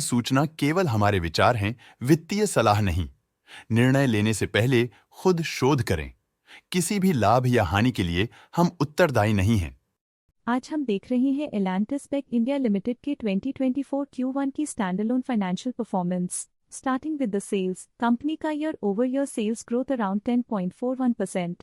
सूचना केवल हमारे विचार हैं, वित्तीय सलाह नहीं। निर्णय लेने से पहले खुद शोध करें। किसी भी लाभ या हानि के लिए हम उत्तरदायी नहीं हैं। आज हम देख रहे हैं एलांटिस बेक इंडिया लिमिटेड के 2024 Q1 की standalone financial performance. Starting with the sales, company का year over year sales growth around 10.41%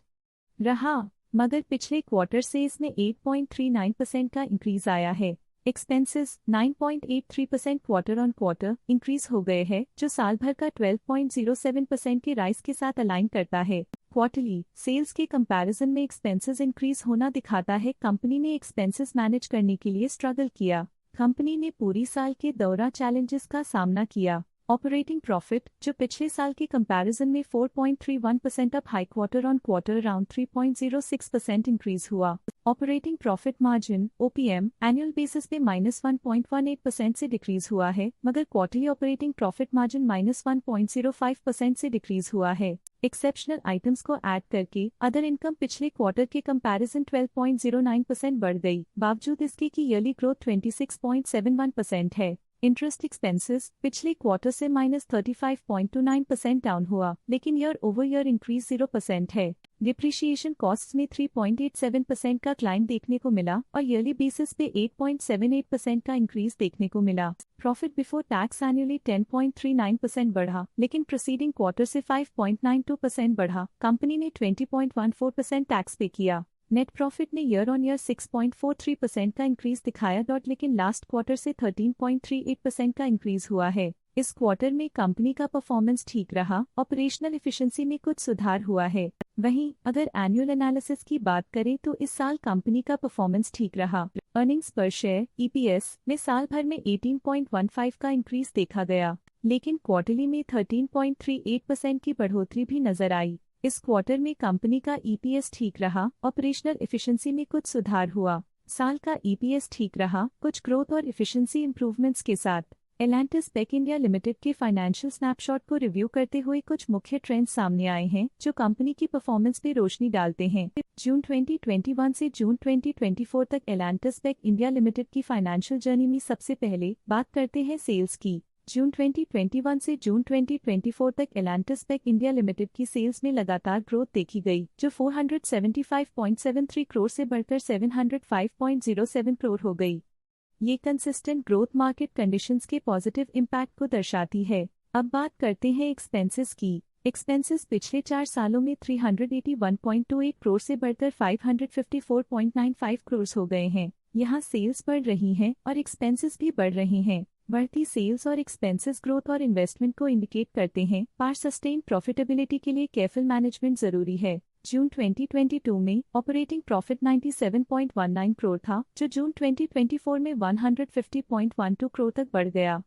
रहा, मगर पिछले क्वार्टर से इसमें 8.39% का इंक्रीज आया है। Expenses 9.83% quarter on quarter increase हो गए हैं, जो साल भर का 12.07% के राइज के साथ अलाइन करता है। क्वार्टरली सेल्स के कंपैरिजन में एक्सपेंसेस इंक्रीज होना दिखाता है कंपनी ने एक्सपेंसेस मैनेज करने के लिए स्ट्रगल किया। कंपनी ने पूरी साल के दौरान चैलेंजेस का सामना किया। ऑपरेटिंग प्रॉफिट, जो पिछले साल के कंपैरिजन में 4.31% अप हाई quarter on quarter around 3.06% increase हुआ। Operating profit margin OPM annual basis पे -1.18% से डिक्रीज हुआ है, मगर क्वार्टरली ऑपरेटिंग प्रॉफिट मार्जिन -1.05% से डिक्रीज हुआ है। एक्सेप्शनल आइटम्स को ऐड करके अदर इनकम पिछले क्वार्टर के कंपैरिजन 12.09% बढ़ गई, बावजूद इसके कि ईयरली ग्रोथ 26.71% है। इंटरेस्ट एक्सपेंसेस पिछले क्वार्टर से -35.29% डाउन हुआ, लेकिन ईयर ओवर ईयर इंक्रीज 0% है। डिप्रिशिएशन कॉस्ट्स में 3.87% का क्लाइम देखने को मिला और ईयरली बेसिस पे 8.78% का इंक्रीज देखने को मिला। प्रॉफिट बिफोर टैक्स एनुअली 10.39% बढ़ा, लेकिन प्रीसीडिंग क्वार्टर से 5.92% बढ़ा। कंपनी ने 20.14% टैक्स पे किया। नेट प्रॉफिट ने ईयर ऑन ईयर 6.43% का इंक्रीज दिखाया, लेकिन लास्ट क्वार्टर से 13.38% का इंक्रीज हुआ है। इस क्वार्टर में कंपनी का परफॉर्मेंस ठीक रहा, ऑपरेशनल एफिशिएंसी में कुछ सुधार हुआ है। वहीं अगर एनुअल एनालिसिस की बात करें तो इस साल कंपनी का परफॉर्मेंस ठीक रहा। अर्निंग्स पर शेयर EPS में साल भर में 18.15 का इंक्रीज देखा गया, लेकिन क्वार्टरली में 13.38% की बढ़ोतरी भी नजर आई। इस क्वार्टर में कंपनी का EPS ठीक रहा, ऑपरेशनल एफिशिएंसी में कुछ सुधार हुआ। साल का EPS ठीक रहा, कुछ ग्रोथ और एफिशिएंसी इंप्रूवमेंट्स के साथ। एलांटिस बेक इंडिया लिमिटेड के फाइनेंशियल स्नैपशॉट को रिव्यू करते हुए कुछ मुख्य ट्रेंड्स सामने आए हैं, जो कंपनी की परफॉर्मेंस पे रोशनी डालते हैं। जून 2021 से जून 2024 तक एलांटिस बेक इंडिया लिमिटेड की फाइनेंशियल जर्नी में सबसे पहले बात करते हैं सेल्स की। जून 2021 से जून 2024 तक एलांटिस बेक इंडिया लिमिटेड की सेल्स में लगातार ग्रोथ देखी गई, जो 475.73 करोड़ से बढ़कर 705.07 करोड़ हो गई। ये कंसिस्टेंट ग्रोथ मार्केट कंडीशंस के पॉजिटिव इम्पैक्ट को दर्शाती है। अब बात करते हैं एक्सपेंसेस की। एक्सपेंसेस पिछले 4 सालों में 381.28 करोड़ से बढ़कर 554.95 करोड़ हो गए हैं। यहाँ सेल्स बढ़ रही हैं और एक्सपेंसेस भी बढ़ रहे हैं। बढ़ती सेल्स और एक्सपेंसेस ग्रोथ और इन्वेस्टमेंट को इंडिकेट करते हैं, पर सस्टेन प्रॉफिटेबिलिटी के लिए केयरफुल मैनेजमेंट जरूरी है। जून 2022 में ऑपरेटिंग प्रॉफिट 97.19 करोड़ था, जो जून 2024 में 150.12 करोड़ तक बढ़ गया।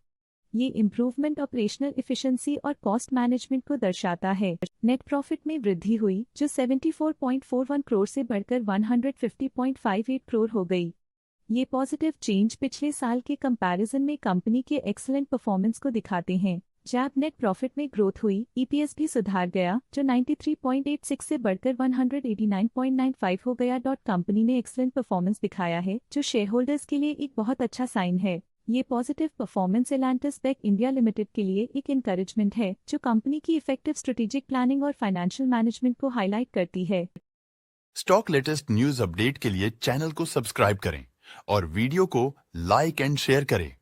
ये इम्प्रूवमेंट ऑपरेशनल एफिशिएंसी और कॉस्ट मैनेजमेंट को दर्शाता है। नेट प्रॉफिट में वृद्धि हुई, जो 74.41 करोड़ से बढ़कर 150.58 करोड़ हो गई। ये पॉजिटिव चेंज पिछले साल के कंपैरिजन में कंपनी के एक्सीलेंट परफॉर्मेंस को दिखाते हैं। जब नेट प्रॉफिट में ग्रोथ हुई, EPS भी सुधार गया, जो 93.86 से बढ़कर 189.95 हो गया। कंपनी ने एक्सीलेंट परफॉर्मेंस दिखाया है, जो शेयर होल्डर्स के लिए एक बहुत अच्छा साइन है। ये positive performance Elantas Beck India limited के लिए एक इंकरेजमेंट है, जो कंपनी की इफेक्टिव स्ट्रेटेजिक प्लानिंग और फाइनेंशियल मैनेजमेंट को हाईलाइट करती है। स्टॉक लेटेस्ट न्यूज अपडेट के लिए चैनल को सब्सक्राइब करें और वीडियो को लाइक एंड शेयर करें।